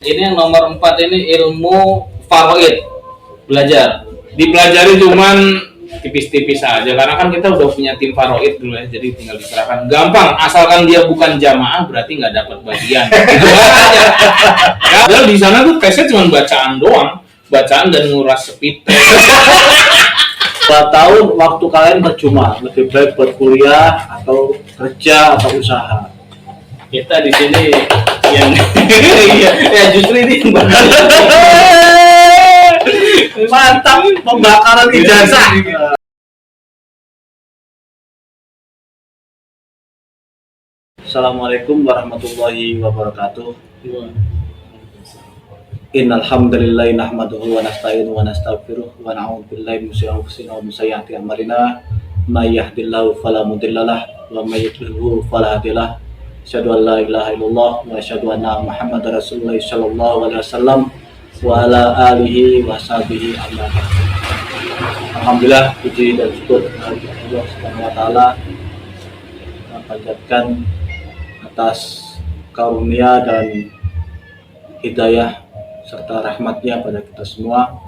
Ini yang nomor 4 ini ilmu faraid. Belajar. Dipelajari cuman tipis-tipis aja karena kan kita udah punya tim faraid dulu ya, jadi tinggal diserahkan. Gampang, asalkan dia bukan jamaah berarti nggak dapat bagian. Gitu aja. Padahal di sana tuh tesnya cuma bacaan doang, bacaan dan nguras speed test. 2 tahun waktu kalian percuma, lebih baik berkuliah atau kerja atau usaha. Kita di sini yang ya justru ini Mantap, pembakaran ijazah. Assalamualaikum warahmatullahi wabarakatuh. Innal hamdalillahi nahmaduhu wa nasta'inuhu wa nastaghfiruh wa na'udzu billahi min syururi anfusina wa min sayyiati a'malina. May yahdihillahu fala mudhillalah wa may yudhlilhu fala hadiyalah. Asyhadu an la ilaha illallah wa asyhadu anna Muhammadar Rasulullah sallallahu alaihi wasallam wa ala alihi wa sahbihi amma ba'd. Alhamdulillah, puji dan syukur kepada Allah Subhanahu wa taala, kita panjatkan atas karunia dan hidayah serta rahmatnya pada kita semua.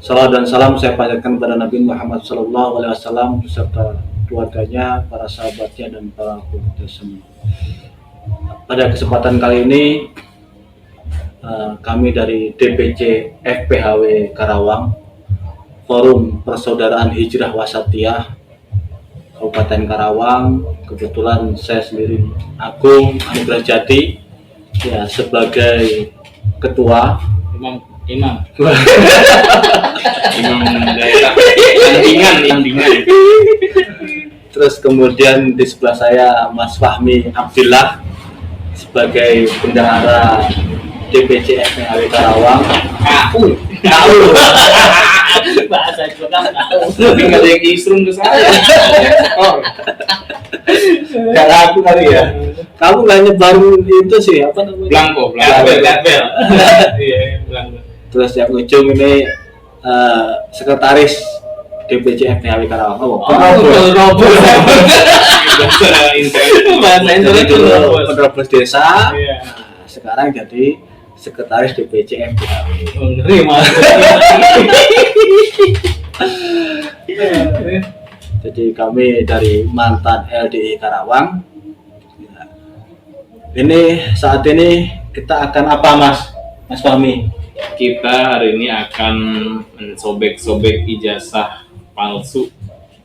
Salam dan salam saya panjatkan kepada Nabi Muhammad sallallahu alaihi wasallam beserta keluarganya, para sahabatnya dan para pengikutnya semua. Pada kesempatan kali ini kami dari DPC FPHW Karawang, Forum Persaudaraan Hijrah Wasatiyah Kabupaten Karawang, kebetulan saya sendiri Agung Anugrah Jati ya sebagai ketua imam daerah landingan. Terus kemudian di sebelah saya Mas Fahmi Abdillah sebagai bendahara DPC FPHW Karawang. KU bahasa juga tinggal yang isrung ke saya. Kalau aku tadi ya, kamu nggak nyebarin itu sih apa namanya? Blanko. Iya, blanko. Terus yang ujung ini sekretaris DPC FPHW Karawang. Bahasa Indonesia penerobos desa. Iya. Sekarang jadi sekretaris DPC FPHW. Ngeri mas. Jadi kami dari mantan LDI Karawang. Ini saat ini kita akan apa Mas Fahmi? Kita hari ini akan mensobek-sobek ijazah palsu.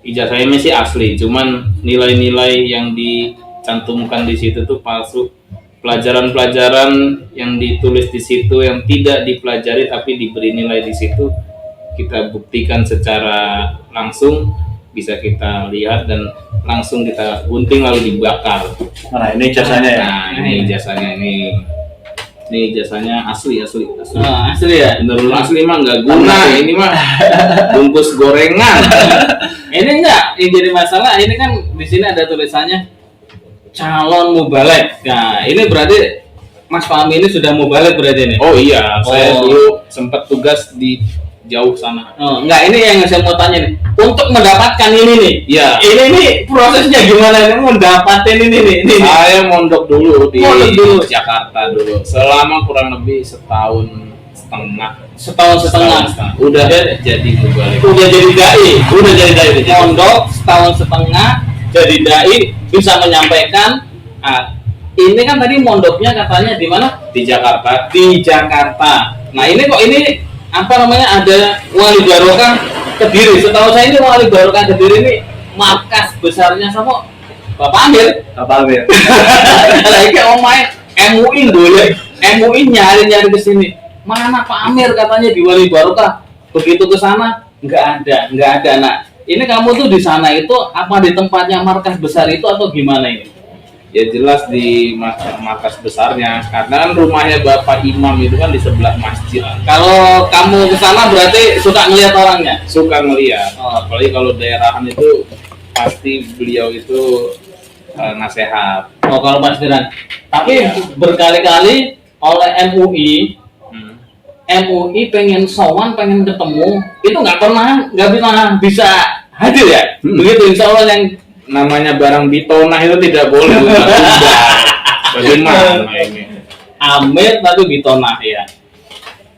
Ijazah ini sih asli, cuman nilai-nilai yang dicantumkan di situ tuh palsu. Pelajaran-pelajaran yang ditulis di situ yang tidak dipelajari tapi diberi nilai di situ, kita buktikan secara langsung, bisa kita lihat dan langsung kita gunting lalu dibakar. Nah, ini ijazahnya ya. Nah, ini ijazahnya ini ijazahnya asli. Asli ya? Menurut asli mah nggak guna, ini mah bungkus gorengan. Ini enggak, yang jadi masalah ini kan di sini ada tulisannya calon mubalek. Nah, ini berarti Mas Fahmi ini sudah mubalek berarti ini? Oh iya, saya dulu sempat tugas di jauh sana. Oh, enggak, ini yang saya mau tanya nih. Untuk mendapatkan ini nih. Iya. Ini prosesnya gimana nih mendapatkan ini nih? Saya mondok dulu di Mondok dulu. Jakarta dulu. Selama kurang lebih setahun setengah. Udah jadi mubalek. Udah jadi dai. Jadi. Mondok setahun setengah jadi dai, bisa menyampaikan. Ini kan tadi mondoknya katanya di mana? Di Jakarta. Di Jakarta. Nah, ini kok ini apa namanya, ada Wali Barokah Kediri. Setahu saya ini Wali Barokah Kediri ini markas besarnya sama Bapak Amir. Lagi kayak main MUI dulu. MUI nyari ke sini. Mana Pak Amir katanya di Wali Barokah. Begitu ke sana nggak ada. Nah, ini kamu tuh di sana itu apa di tempatnya markas besar itu atau gimana ini? Ya jelas di markas besarnya, karena kan rumahnya Bapak Imam itu kan di sebelah masjid. Kalau kamu ke sana berarti suka ngelihat orangnya? Suka ngelihat. Apalagi kalau daerahan itu pasti beliau itu nasihat. Oh, kalau pastiran. Tapi berkali-kali oleh MUI pengen sowan, pengen ketemu, itu nggak bisa hadir ya. Begitu, insya Allah yang namanya barang ditonah itu tidak boleh. Bagaimana ini? Amir tapi bitonah ya.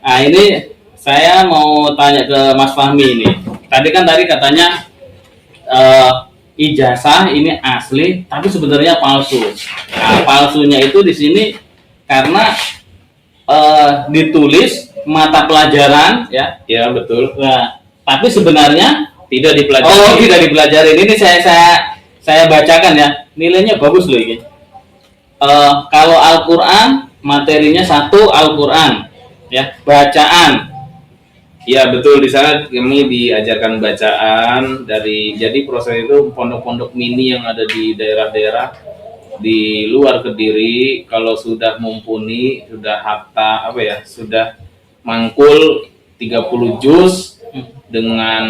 Nah ini saya mau tanya ke Mas Fahmi ini. Tadi katanya ijazah ini asli tapi sebenarnya palsu. Nah, palsunya itu di sini karena ditulis mata pelajaran ya. Ya betul. Nah, tapi sebenarnya Tidak dipelajari. oh tidak dipelajari. Ini saya bacakan ya. Nilainya bagus loh ini. Kalau Al-Qur'an materinya 1 Al-Qur'an ya, bacaan. Ya betul, di sana kami diajarkan bacaan jadi proses itu pondok-pondok mini yang ada di daerah-daerah di luar Kediri kalau sudah mumpuni, sudah hafta sudah mangkul 30 juz dengan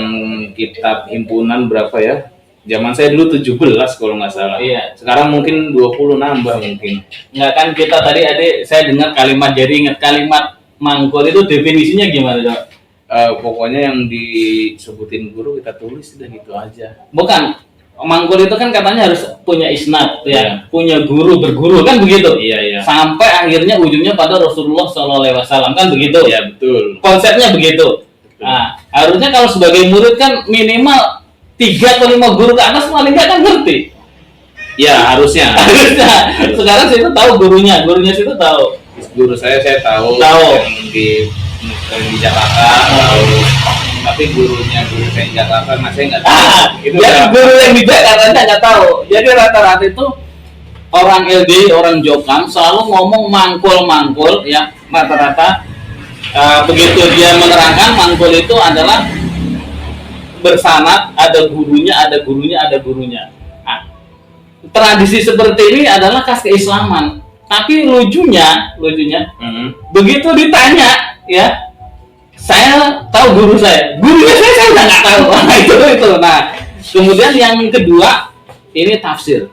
kitab himpunan berapa ya? Zaman saya dulu 17 kalau nggak salah. Iya. Sekarang mungkin 20 nambah mungkin. Nggak kan kita tadi saya dengar kalimat, jadi ingat kalimat mangkul itu definisinya gimana Dok? Pokoknya yang disebutin guru kita tulis udah gitu aja. Bukan, mangkul itu kan katanya harus punya isnad ya, Iya. punya guru, berguru kan begitu. Iya. Sampai akhirnya ujungnya pada Rasulullah SAW kan begitu. Ya betul. Konsepnya begitu. Nah, harusnya kalau sebagai murid kan minimal 3 atau 5 guru ke atas paling nggak kan ngerti. Ya harusnya. Harusnya. Sekarang situ tahu gurunya situ tahu. Guru saya tahu. Yang di Jakarta tahu. Tapi guru saya di Jakarta masih nggak tahu. Itu jadi guru yang di Jakarta nggak tahu. Jadi rata-rata itu orang LD, orang Jokam selalu ngomong mangkul ya, rata-rata. Begitu dia menerangkan mangkul itu adalah bersanad, ada gurunya. Nah, tradisi seperti ini adalah khas keislaman. Tapi lucunya, begitu ditanya, ya, saya tahu gurunya saya nggak tahu. Nah, itu. Nah, kemudian yang kedua ini tafsir.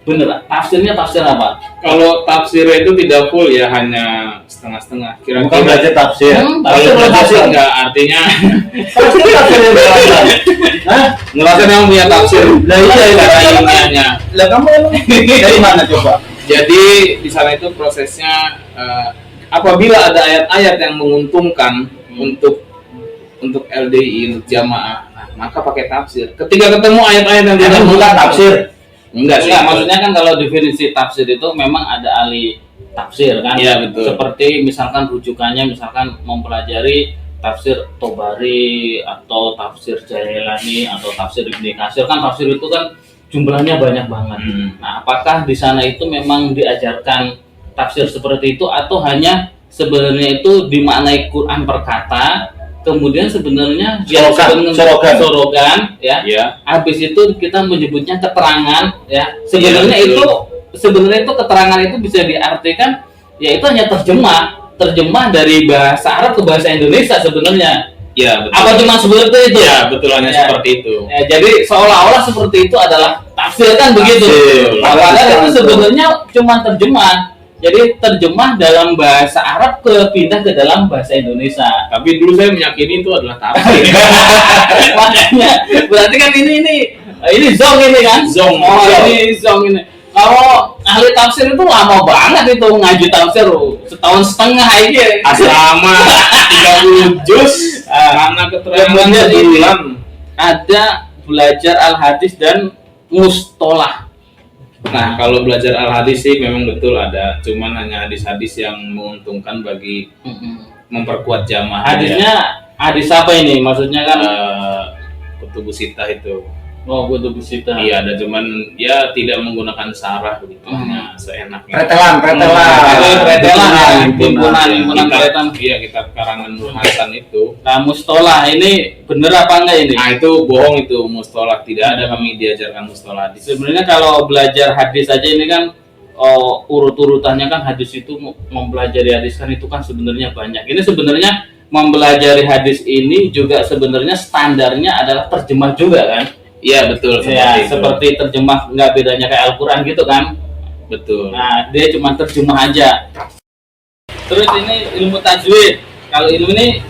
Bener, tafsirnya tafsir apa? Kalau tafsir itu tidak full ya, hanya setengah-setengah. Bukan Kira-kira belajar tafsir. Tafsir kalau tafsir tafsir. enggak artinya Tafsir yang belajar. Hah? ngerasain yang punya tafsir. Lah iya, Cara ilmiahnya. Lah kamu emang dari mana coba? Jadi di sana itu prosesnya apabila ada ayat-ayat yang menguntungkan untuk LDI, untuk jamaah, maka pakai tafsir. Ketika ketemu ayat-ayat yang tidak Bukan tafsir. Enggak sih. Maksudnya kan kalau definisi tafsir itu memang ada ahli tafsir kan. Iya, betul. Seperti misalkan rujukannya mempelajari tafsir Tobari atau tafsir Jailani atau tafsir Ibnu Katsir kan, tafsir itu kan jumlahnya banyak banget. Nah, apakah di sana itu memang diajarkan tafsir seperti itu atau hanya sebenarnya itu dimaknai Quran per kata, kemudian sebenarnya sorogan ya. Ya. Habis itu kita menyebutnya keterangan ya. Sebenarnya Iya, itu keterangan itu bisa diartikan ya itu hanya terjemah dari bahasa Arab ke bahasa Indonesia sebenarnya. Ya, betul. Apa cuma seperti itu? Ya, betul hanya Ya. seperti itu. Ya, jadi seolah-olah seperti itu adalah tafsir kan begitu. Tafsir. Padahal itu sebenarnya cuma terjemah. Jadi terjemah dalam bahasa Arab pindah ke dalam bahasa Indonesia. Tapi dulu saya meyakini itu adalah tafsir. Makanya berarti kan ini zong ini kan? Zong. Oh, ini zong ini. Kalau ahli tafsir itu lama banget itu ngaji tafsir, setahun setengah aja. Asrama 30 juz karena keterangannya sebulan. Ada belajar al-hadis dan mustolah. Nah, kalau belajar al-hadis sih memang betul ada, cuman hanya hadis-hadis yang menguntungkan bagi memperkuat jamaah. Hadisnya hadis apa ini? Maksudnya kan Kutubus Sittah itu. kutubus sittah. Iya, ada, cuman ya tidak menggunakan syarah begitu, hanya seenaknya. Pretelan, himpunan Kitab, pretelan. iya, kitab karangan Nur Hasan itu. Nah, mustolah ini bener apa enggak ini? Nah, itu bohong, itu mustolah, tidak ada kami diajarkan mustolah hadis. Sebenarnya kalau belajar hadis aja ini kan urut-urutannya kan hadis itu mempelajari hadis kan itu kan sebenarnya banyak. Ini sebenarnya mempelajari hadis ini juga sebenarnya standarnya adalah terjemah juga kan? Iya, betul, seperti terjemah, nggak bedanya kayak Al-Quran gitu kan? Betul. Nah, dia cuma terjemah aja. Terus ini ilmu tajwid. Kalau ilmu ini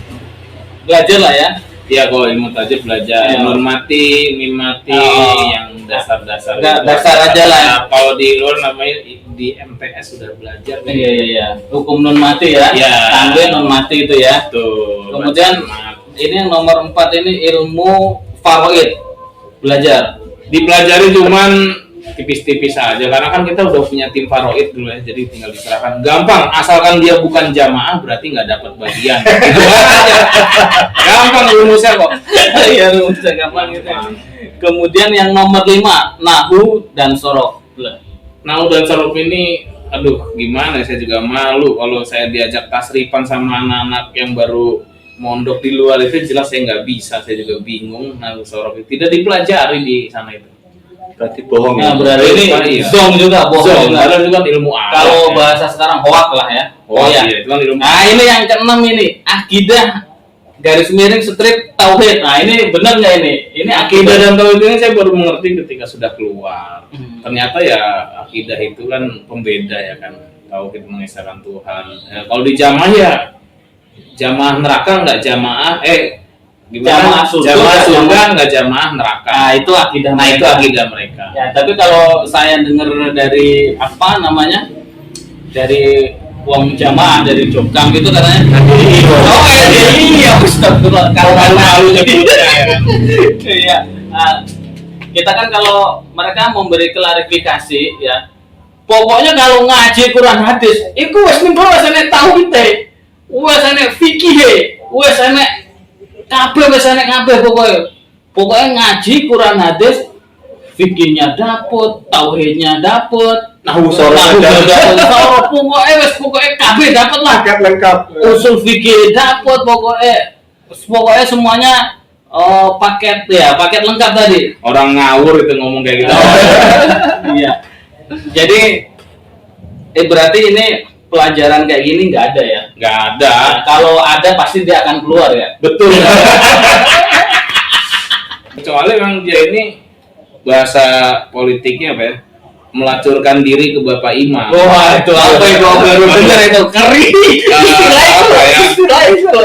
belajar lah ya. Ya kalau ilmu tajwid belajar Iya. nun mati, mim mati, Oh. yang dasar-dasar. Dasar aja lah. Nah, kalau di luar namanya di MTS sudah belajar. Iya. Hukum nun mati ya. Iya. Tanwin nun mati itu ya. Tuh. Kemudian baca mat. ini yang nomor 4 ini ilmu faraid. Belajar. Dipelajari cuman tipis-tipis aja karena kan kita udah punya tim faraid dulu ya, jadi tinggal diserahkan. Gampang, asalkan dia bukan jamaah berarti nggak dapat bagian. Gitu aja. Gampang rumusnya kok. Iya, rumusnya gampang gitu. Kemudian yang nomor 5, nahu dan sorof. Nah, dan Sarup ini, aduh gimana ya, saya juga malu kalau saya diajak tasrifan sama anak-anak yang baru mondok di luar itu, jelas saya nggak bisa, saya juga bingung. Nah, Sarup itu tidak dipelajari di sana itu. Berarti bohong ya. Nah, berarti ini Iya. zong juga, bohong. Karena itu kan ilmu Arab. Kalau ya. bahasa sekarang hoak lah ya. Oh iya, itu kan ilmu. Nah, ini yang keenam ini, akidah garis miring strip tauhid. Nah, ini benar nggak ini? Ini Akidah dan tauhid ini saya baru mengerti ketika sudah keluar. Hmm. Ternyata ya akidah itu kan pembeda ya kan. Tauhid mengesahkan Tuhan. Kalau di jamaah ya jamaah neraka nggak jamaah Jamaah surga, jamaah surga jamaah- nggak jamaah neraka. Nah, itu akidah Nah, itu mereka. akidah mereka. Ya, tapi kalau saya dengar dari apa namanya? Dari uang jamaah dari Jokam itu katanya oh iya astagfirullah kalau malu nyebutnya ya kan. iya. Kita kan kalau mereka memberi klarifikasi ya, pokoknya kalau ngaji Quran hadis itu wes ning wes enek tauhid wes enek fikih wes enek kabeh pokoknya ngaji Quran hadis fikihnya dapet, tauhidnya dapet, Nahu sorof dapet, pokoknya kabeh dapet lah. paket lengkap. Usul fikih dapet, pokoknya semuanya paket lengkap tadi. Orang ngawur itu ngomong kayak gitu. Iya. Jadi berarti ini pelajaran kayak gini nggak ada ya? Nggak ada. Nah, kalau ada pasti dia akan keluar ya. Betul. Kecuali memang dia ini bahasa politiknya apa ya? Melacurkan diri ke Bapak Imam. Wah, itu apa itu? Baru dengar itu keri. Apa ya? Istilah itu.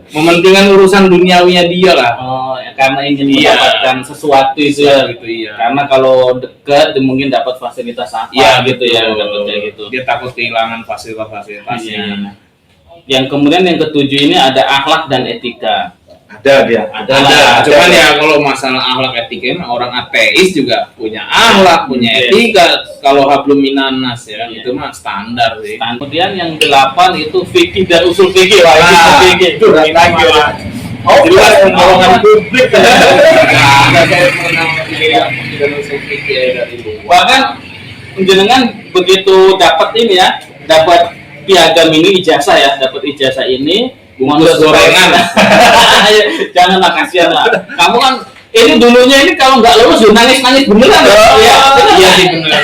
Mementingkan urusan duniawinya dia lah. Oh, ya, karena ingin Iya. mendapatkan sesuatu itu ya. Gitu iya. Karena kalau dekat dia mungkin dapat fasilitas apa gitu ya, dapat kayak gitu. Dia takut kehilangan fasilitas-fasilitasnya. Iya. Yang kemudian yang ketujuh ini ada akhlak dan etika. Ada dia. Ada, cuman ya kalau masalah akhlak etika ini orang ateis juga punya akhlak, punya Iya. etika. Kalau hablum minanas ya kan, Iya. itu mah standar sih. Kemudian yang 8 itu fikih dan usul fikih. Wah, itu Nah, fikih. itu berat lagi lah. Oh, Jelas pembohongan publik. Nah, ada saya pernah melihat dan usul fikih dari luar. Bahkan jenengan begitu dapat ini ya, dapat piagam ini ijazah ya, dapat ijazah ini Bungkus gorengan. Janganlah, kasihan lah. Kamu kan ini dulunya ini kalau nggak lulus udah nangis beneran. Iya, Iya sih benar.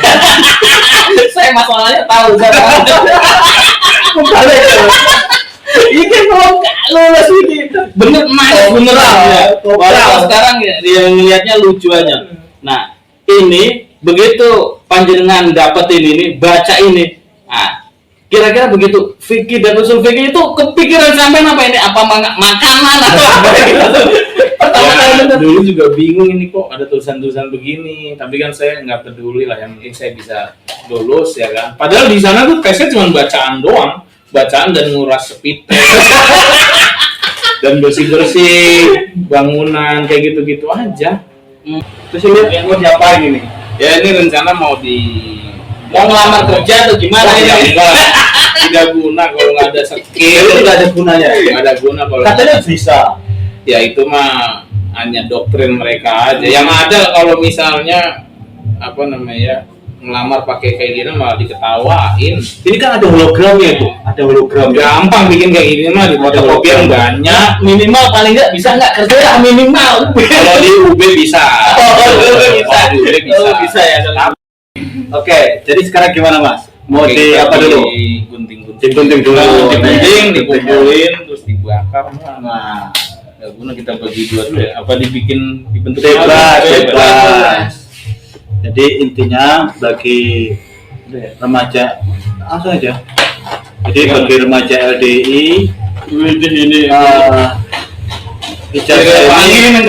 Saya masalahnya tahu saya. Balik. Ini kalau nggak lulus ini bener nangis beneran ya. Walaupun sekarang ya dia ngelihatnya lucu aja. Nah, ini begitu panjenengan dapetin ini, baca ini. Nah, kira-kira begitu fikih dan usul fikih itu kepikiran sampai apa ini? Apa makanan atau apa gitu? Pertama kali Ya, dulu juga bingung ini kok ada tulisan-tulisan begini, tapi kan saya nggak peduli lah, yang penting saya bisa lulus ya kan. Padahal di sana tuh tesnya cuma bacaan doang, bacaan dan nguras sepite dan bersih-bersih bangunan kayak gitu-gitu aja. Terus ini mau diapain ini? Ya ini rencana mau mau ngelamar kerja atau gimana ya, ini? enggak, tidak guna kalau nggak ada skill, Itu nggak ada gunanya. nggak ada guna kalau Katanya bisa. ya itu mah hanya doktrin mereka aja. Yang ada kalau misalnya apa namanya ngelamar pakai kayak gini malah diketawain. Ini kan ada hologramnya itu. Ada hologramnya. Gampang bikin kayak gini mah di fotokopian banyak. Minimal paling nggak bisa nggak kerja lah minimal. Kalau di UB bisa. bisa. Di UB bisa. Oh, bisa ya. Oke, jadi sekarang gimana Mas? Mau Oke, di apa dulu? Gunting-gunting. Digunting dulu. Digunting, dikumpulin, terus dibakar. Nah, Nggak guna kita bagi dua dulu ya. Apa dibikin dibentuk bebas, apa? bebas. Jadi intinya bagi remaja langsung aja. Jadi bagi remaja LDI Ini eh, ijazah ini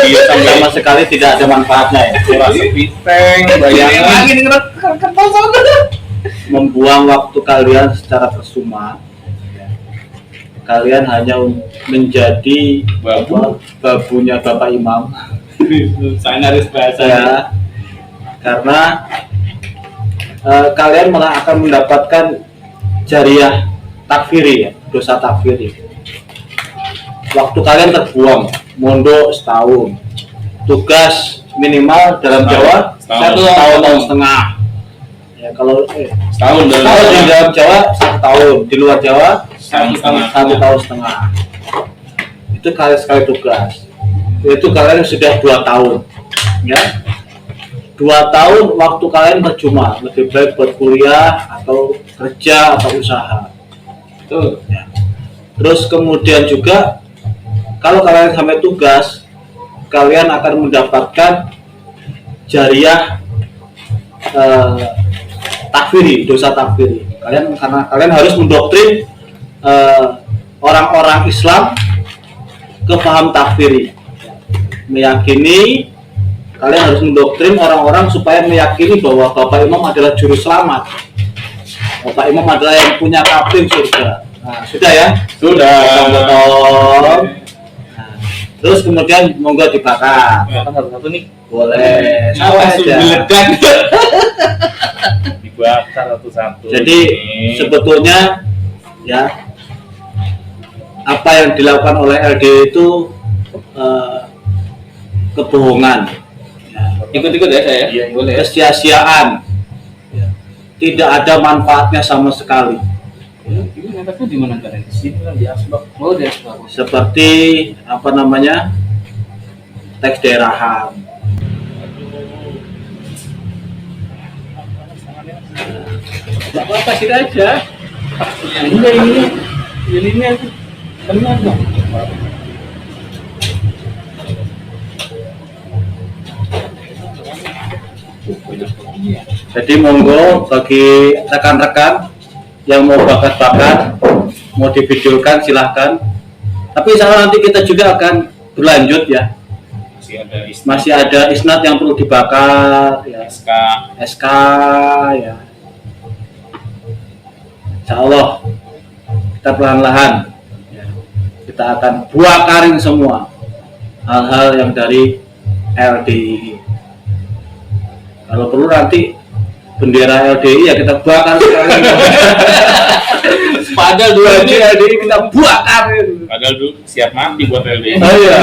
Iya, sama sekali tidak ada manfaatnya ya. Sepiteng, bayangin. Membuang waktu kalian secara percuma. Kalian hanya menjadi babunya Bapak Imam. Saya harus bahasa Ya, karena kalian malah akan mendapatkan jariah takfiri ya, dosa takfiri. Waktu kalian terbuang, mondok setahun, tugas minimal dalam Jawa Setahun. 1 tahun setengah. Ya kalau setahun kalau di dalam Jawa 1 tahun, di luar Jawa Setahun setengah. 1 tahun setengah. Itu kalian sekali tugas. Itu kalian sudah 2 tahun, ya. 2 tahun waktu kalian percuma, lebih baik buat kuliah atau kerja atau usaha. Betul. Ya. Terus kemudian juga kalau kalian sampai tugas, kalian akan mendapatkan jariah takfiri, dosa takfiri. Karena kalian harus mendoktrin orang-orang Islam ke paham takfiri. Meyakini kalian harus mendoktrin orang-orang supaya meyakini bahwa Bapak Imam adalah juru selamat. Bapak Imam adalah yang punya kapling surga. Nah, sudah ya? Sudah. Potong. Nah, terus kemudian monggo dibakar. Satu nih. Boleh. Langsung Saja. diledak. Dibakar satu-satu. Jadi sebetulnya ya apa yang dilakukan oleh LD itu kebohongan, ya, Ikut-ikut ya saya. Iya, Boleh. kesia-siaan, ya, tidak ada manfaatnya sama sekali. Gimana tapi di mana kalian? Di sini kan di asbak. Oh, di asbak. Seperti apa namanya, teks daerahan. Enggak apa-apa sih aja. Enggak ini aku kenal dong. Jadi monggo bagi rekan-rekan yang mau bakat-bakat, mau divideokan silahkan. Tapi insya Allah nanti kita juga akan berlanjut ya. Masih ada isnad yang perlu dibakar, ya. SK. SK ya. Insya Allah kita perlahan-lahan ya, kita akan bakarin semua hal-hal yang dari LDI. Kalau perlu nanti bendera LDI ya kita bakar sekali. Padahal Dua di LDI kita bakarin. Padahal dulu siap mati buat LD. Oh iya.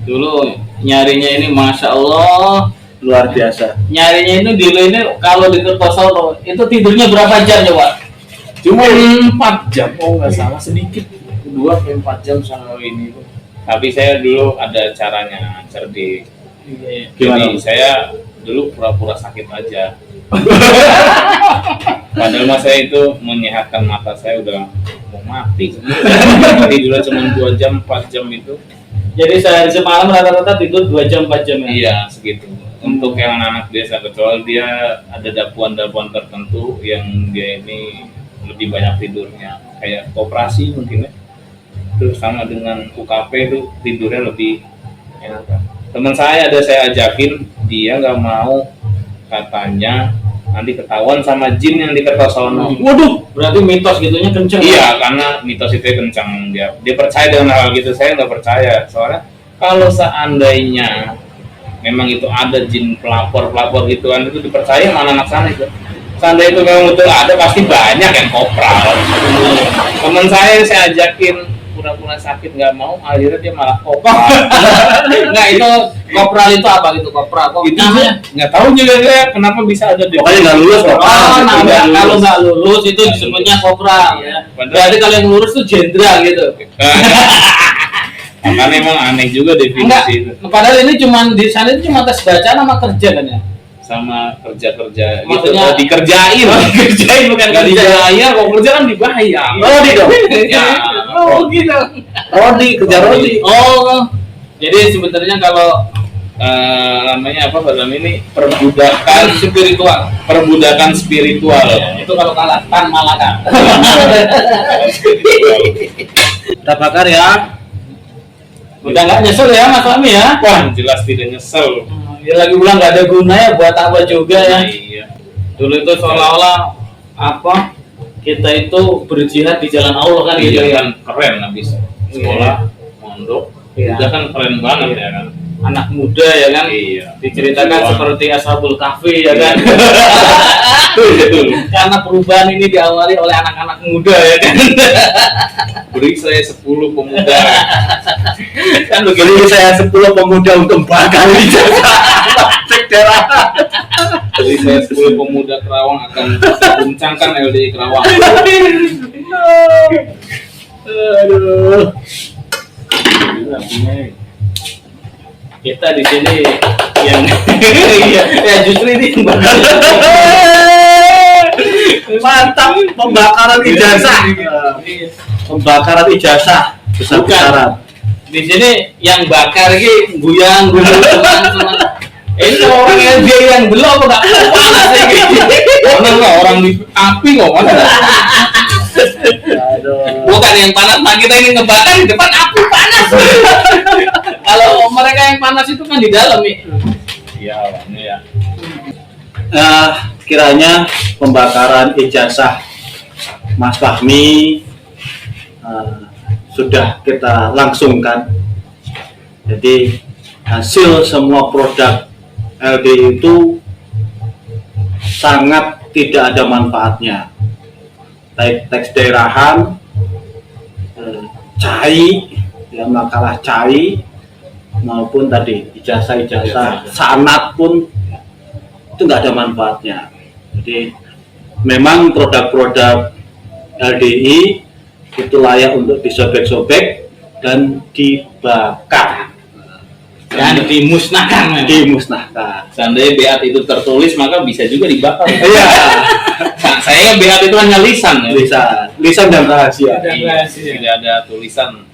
dulu nyarinya ini masya Allah, Luar biasa. nyarinya ini dulu ini kalau di Kertosono itu tidurnya berapa jam coba? Cuma 4 jam. Oh nggak salah sedikit. 2-4 jam sama ini. Tapi saya dulu ada caranya cerdik. Gimana? Jadi saya dulu pura-pura sakit aja. Padahal mas saya itu menyehatkan mata saya udah mau mati. Tidurnya cuma 2 jam 4 jam itu. Jadi sehari semalam rata-rata tidur 2 jam 4 jam ya? Iya segitu. Untuk yang anak biasa, kecuali dia ada dapuan-dapuan tertentu yang dia ini lebih banyak tidurnya, kayak koperasi mungkin ya. Terus sama dengan UKP itu tidurnya lebih enak. Teman saya ada saya ajakin, dia nggak mau, katanya nanti ketahuan sama jin yang di Kertosono. Waduh, berarti mitos gitunya kenceng. Iya, karena mitos itu kencang, dia percaya dengan hal gitu. Saya nggak percaya, soalnya kalau seandainya memang itu ada jin pelapor gitu kan, itu dipercaya mana anak sana itu. Seandainya itu memang betul ada, pasti banyak yang kopral. Teman saya ajakin pura-pura sakit nggak mau, akhirnya dia malah kopral. Nah itu kopral itu apa gitu kopral? Kok Itu namanya? nggak tahu juga saya kenapa bisa ada di. Pokoknya nggak lulus kok. Oh, nah, Nggak lulus. kalau nggak lulus itu disebutnya kopral ya. Padahal- Berarti kalau yang lulus tuh jenderal gitu. Makanya emang aneh juga Enggak, definisi itu. padahal ini cuma di sana itu cuma tes bacaan sama kerja kan ya? Sama kerja-kerja gitu, Maksudnya- dikerjain. Kerjain bukan Nggak kerja. dibayar, kok kerja kan dibayar. Rodi dong. Ya, Oh gitu. Rodi kerja Rodi. Oh, jadi sebenarnya kalau namanya apa Badam ini perbudakan spiritual. Itu kalau kalah Tan Malaka. Kita bakar ya. Udah nggak nyesel ya Mas Fahmi ya? Wah, jelas tidak nyesel. Ya lagi bilang nggak ada gunanya buat apa juga ya. Iya. Dulu itu seolah-olah apa kita itu berjihad di jalan Allah kan gitu Iya ya. kan keren habis sekolah, mondok. Iya. Udah kan keren banget ya kan. Anak muda ya kan. Iya. Diceritakan Wah. seperti Ashabul Kahfi ya kan. Betul. Karena perubahan ini diawali oleh anak-anak muda ya kan. Beri saya 10 pemuda. Kan begitu. Beri saya 10 pemuda untuk bakar ijazah. Cek daerah. Beri saya 10 pemuda Kerawang akan guncangkan LDI Kerawang. Aduh. Kita di sini yang ya justru ini Mantap, pembakaran ijazah. Pembakaran ijazah besar-besaran. di sini yang bakar ini guyang senang. Ini orang LB yang belum nggak panas ini. Orang di api kok. Aduh. Bukan yang panas, nah kita ini ngebakar di depan api panas. Kalau mereka yang panas itu kan di dalam nih. Iya, ya. Kiranya pembakaran ijazah Mas Fahmi sudah kita langsungkan. Jadi hasil semua produk LD itu sangat tidak ada manfaatnya. Baik teks daerahan, cai, ya makalah cai, maupun tadi ijazah-ijazah sanad pun itu nggak ada manfaatnya. Jadi memang produk-produk LDI itu layak untuk disobek-sobek dan dibakar Dan dimusnahkan. dimusnahkan. Seandainya beat itu tertulis maka bisa juga dibakar. Iya, Nah, saya beat itu hanya lisan ya. lisan dan rahasia. Iya, tidak ada tulisan.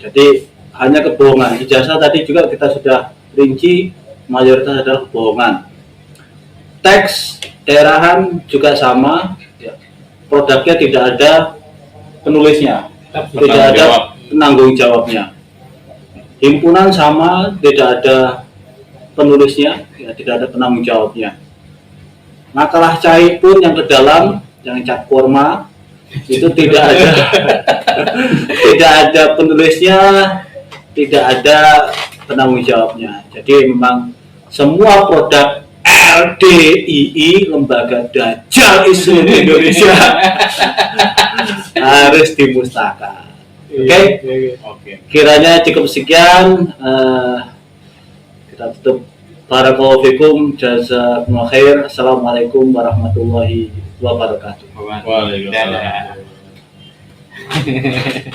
Jadi hanya kebohongan. Ijazah tadi juga kita sudah rinci, mayoritas adalah kebohongan. Teks daerahan juga sama, produknya tidak ada penulisnya, tidak ada penanggung jawabnya. Himpunan sama, tidak ada penulisnya, ya, tidak ada penanggung jawabnya. Makalah cai pun yang ke dalam, yang cat kurma itu tidak ada, tidak ada penulisnya, tidak ada penanggung jawabnya. Jadi memang semua produk LDII, Lembaga Dajjal Islam Indonesia, harus dimusnahkan. Oke. Kiranya cukup sekian. Kita tutup. Barakallahu fikum, jazakumullah khair. Assalamualaikum warahmatullahi wabarakatuh. Waalaikumsalam.